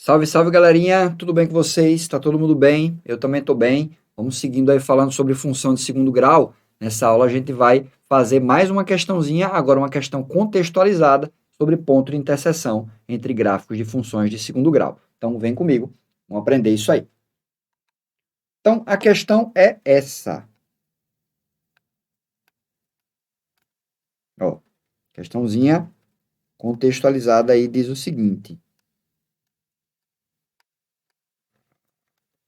Salve, salve, galerinha! Tudo bem com vocês? Tá todo mundo bem? Eu também tô bem. Vamos seguindo aí falando sobre função de segundo grau. Nessa aula a gente vai fazer mais uma questãozinha, agora uma questão contextualizada sobre ponto de interseção entre gráficos de funções de segundo grau. Então vem comigo, vamos aprender isso aí. Então a questão é essa. Ó, questãozinha contextualizada aí diz o seguinte.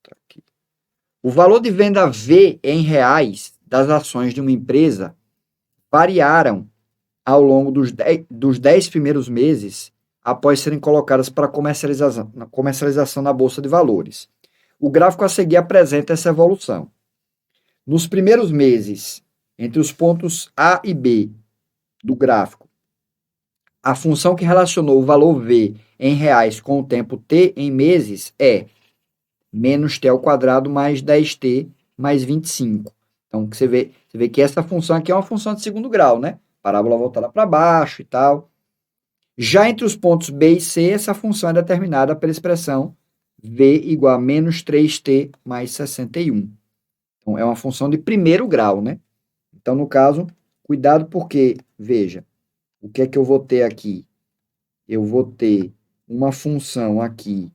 Tá aqui. O valor de venda V em reais das ações de uma empresa variaram ao longo dos 10 primeiros meses após serem colocadas para comercialização na Bolsa de Valores. O gráfico a seguir apresenta essa evolução. Nos primeiros meses, entre os pontos A e B do gráfico, a função que relacionou o valor V em reais com o tempo T em meses é menos T ao quadrado mais 10T mais 25. Então, você vê que essa função aqui é uma função de segundo grau, né? Parábola voltada para baixo e tal. Já entre os pontos B e C, essa função é determinada pela expressão V igual a menos 3T mais 61. Então, é uma função de primeiro grau, né? Então, no caso, cuidado porque, veja, o que é que eu vou ter aqui? Eu vou ter uma função aqui.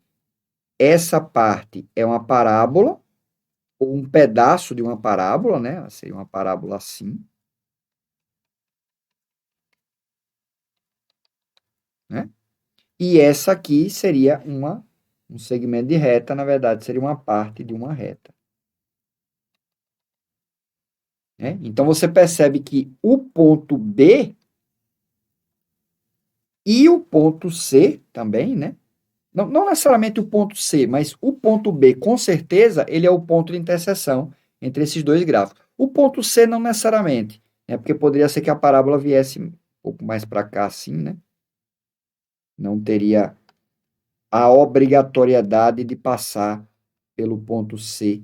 Essa parte é uma parábola, ou um pedaço de uma parábola, né? Seria uma parábola assim. Né? E essa aqui seria um segmento de reta, na verdade, seria uma parte de uma reta. Né? Então, você percebe que o ponto B e o ponto C também, né? Não necessariamente o ponto C, mas o ponto B, com certeza, ele é o ponto de interseção entre esses dois gráficos. O ponto C não necessariamente, né? Porque poderia ser que a parábola viesse um pouco mais para cá assim, né? Não teria a obrigatoriedade de passar pelo ponto C.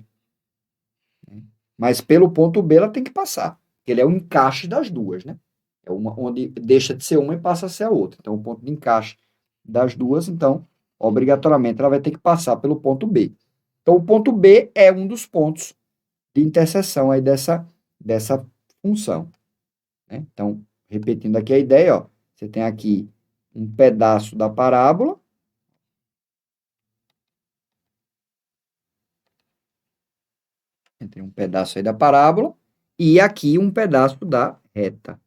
Né? Mas pelo ponto B ela tem que passar, porque ele é o encaixe das duas, né? É uma onde deixa de ser uma e passa a ser a outra. Então, o ponto de encaixe das duas, então, obrigatoriamente, ela vai ter que passar pelo ponto B. Então, o ponto B é um dos pontos de interseção aí dessa função. Né? Então, repetindo aqui a ideia, ó, você tem aqui um pedaço da parábola, entre um pedaço aí da parábola, e aqui um pedaço da reta.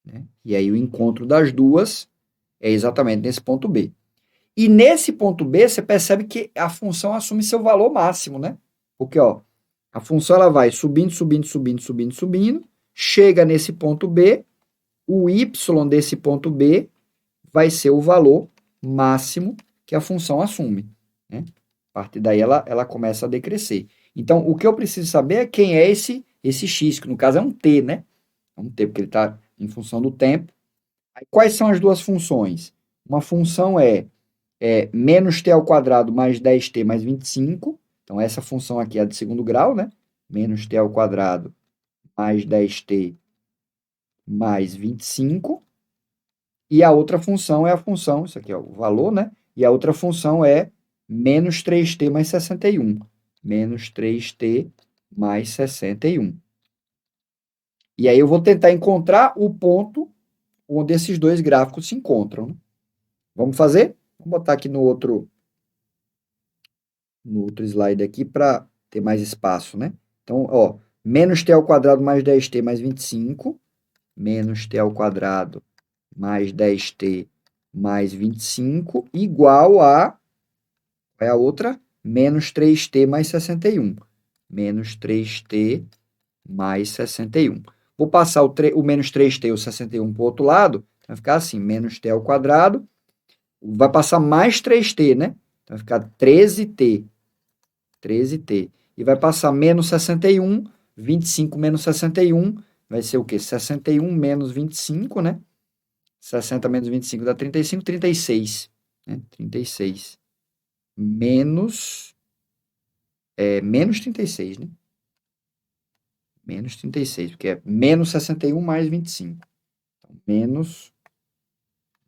Né? E aí o encontro das duas é exatamente nesse ponto B. E nesse ponto B, você percebe que a função assume seu valor máximo, né? Porque, ó, a função ela vai subindo, subindo, subindo, subindo, subindo, chega nesse ponto B, o y desse ponto B vai ser o valor máximo que a função assume. Né? A partir daí ela começa a decrescer. Então, o que eu preciso saber é quem é esse x, que no caso é um t, né? É um t, porque ele está em função do tempo. Aí, quais são as duas funções? Uma função é menos t ao quadrado mais 10t mais 25. Então, essa função aqui é a de segundo grau, né? Menos t ao quadrado mais 10t mais 25. E a outra função é a função, isso aqui é o valor, né? E a outra função é menos 3t mais 61. Menos 3t mais 61. E aí eu vou tentar encontrar o ponto onde esses dois gráficos se encontram. Né? Vamos fazer? Vou botar aqui no outro slide aqui para ter mais espaço, né? Então, ó, menos t ao quadrado mais 10t mais 25, menos t ao quadrado mais 10t mais 25, igual a, qual é a outra? Menos 3t mais 61. Menos 3t mais 61. Vou passar o menos 3t e o 61 para o outro lado, vai ficar assim, menos t ao quadrado, vai passar mais 3t, né? Então vai ficar 13t. 13t. E vai passar menos 61, 25 menos 61, vai ser o quê? 61 menos 25, né? 60 menos 25 dá 35, 36. Né? 36. Menos 36, né? Menos 36, porque é menos 61 mais 25. Então, menos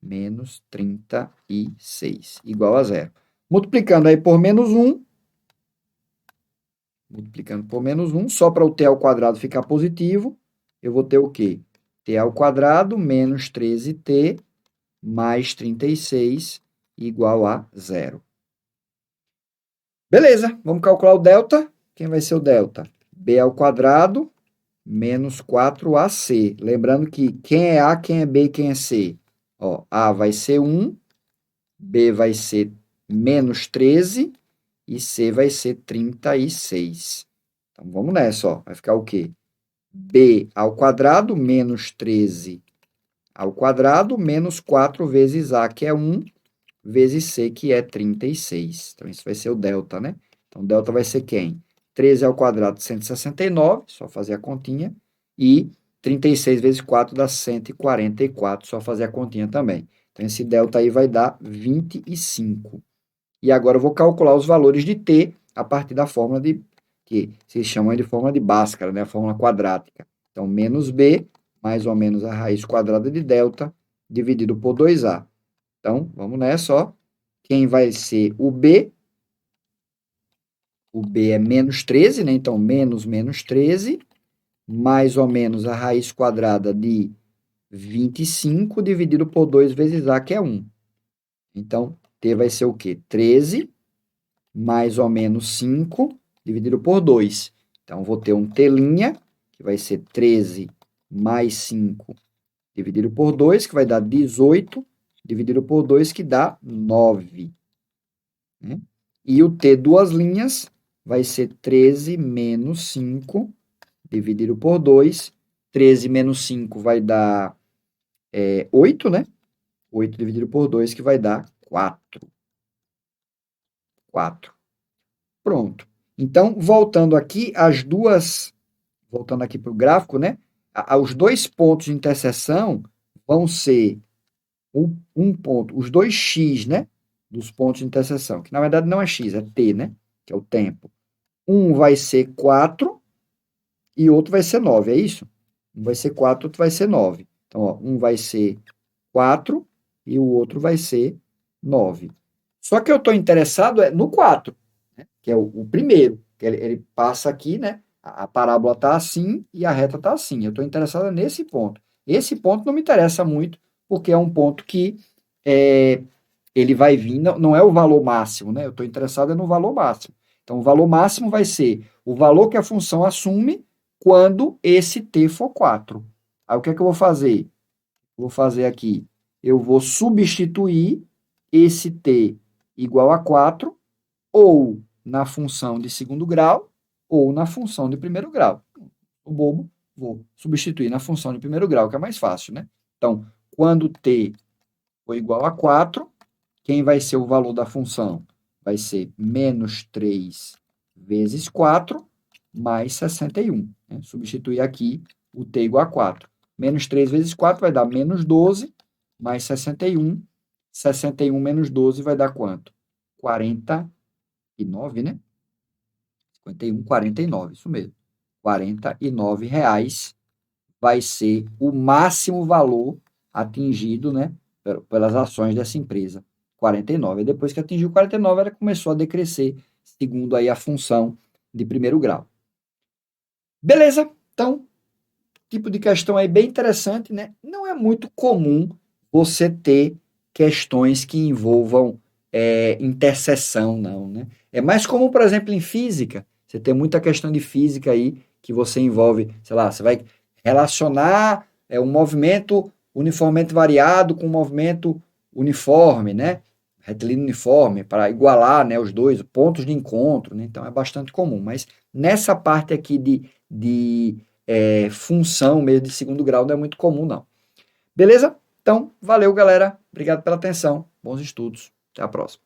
menos 36, igual a zero. Multiplicando aí por menos 1, multiplicando por menos 1, só para o t ao quadrado ficar positivo, eu vou ter o quê? T ao quadrado menos 13t mais 36 igual a zero. Beleza, vamos calcular o delta. Quem vai ser o delta? B ao quadrado menos 4AC. Lembrando que quem é A, quem é B e quem é C? Ó, A vai ser 1, B vai ser menos 13 e C vai ser 36. Então, vamos nessa, ó. Vai ficar o quê? B ao quadrado menos 13 ao quadrado menos 4 vezes A, que é 1, vezes C, que é 36. Então, isso vai ser o delta, né? Então, o delta vai ser quem? 13 ao quadrado, 169, só fazer a continha. E 36 vezes 4 dá 144, só fazer a continha também. Então, esse delta aí vai dar 25. E agora eu vou calcular os valores de t a partir da fórmula que se chama de fórmula de Bhaskara, né? A fórmula quadrática. Então, menos b, mais ou menos a raiz quadrada de delta, dividido por 2a. Então, vamos nessa, ó. Quem vai ser o b? O b é menos 13, né? Então, menos 13, mais ou menos a raiz quadrada de 25 dividido por 2 vezes a, que é 1. Então, t vai ser o quê? 13 mais ou menos 5 dividido por 2. Então, vou ter um t', que vai ser 13 mais 5 dividido por 2, que vai dar 18, dividido por 2, que dá 9. Né? E o t duas linhas vai ser 13 menos 5 dividido por 2. 13 menos 5 vai dar 8, né? 8 dividido por 2, que vai dar 4. 4. Pronto. Então, voltando aqui para o gráfico, né? Os dois pontos de interseção vão ser um ponto, os dois x, né? Dos pontos de interseção, que na verdade não é x, é t, né? Que é o tempo. Um vai ser 4 e outro vai ser 9, é isso? Um vai ser 4, outro vai ser 9. Então, ó, um vai ser 4 e o outro vai ser 9. Só que eu estou interessado no 4, né? Que é o primeiro. Que ele passa aqui, né? A parábola está assim e a reta está assim. Eu estou interessado nesse ponto. Esse ponto não me interessa muito, porque é um ponto que ele vai vir, não é o valor máximo, né? Eu estou interessado no valor máximo. Então, o valor máximo vai ser o valor que a função assume quando esse t for 4. Aí, o que é que eu vou fazer? Vou fazer aqui, eu vou substituir esse t igual a 4 ou na função de segundo grau ou na função de primeiro grau. O bobo, vou substituir na função de primeiro grau, que é mais fácil, né? Então, quando t for igual a 4, quem vai ser o valor da função? Vai ser menos 3 vezes 4 mais 61. Né? Substituir aqui o t igual a 4. Menos 3 vezes 4 vai dar menos 12, mais 61. 61 menos 12 vai dar quanto? 49, né? 51, 49, isso mesmo. R$49 vai ser o máximo valor atingido, né, pelas ações dessa empresa. 49. Depois que atingiu 49, ela começou a decrescer, segundo aí a função de primeiro grau. Beleza? Então, tipo de questão aí bem interessante, né? Não é muito comum você ter questões que envolvam interseção, não, né? É mais comum, por exemplo, em física. Você tem muita questão de física aí que você envolve, sei lá, você vai relacionar um movimento uniformemente variado com um movimento uniforme, né? Retilíneo uniforme, para igualar, né, os dois pontos de encontro, né? Então é bastante comum. Mas nessa parte aqui de função mesmo de segundo grau não é muito comum, não. Beleza? Então, valeu, galera. Obrigado pela atenção. Bons estudos. Até a próxima.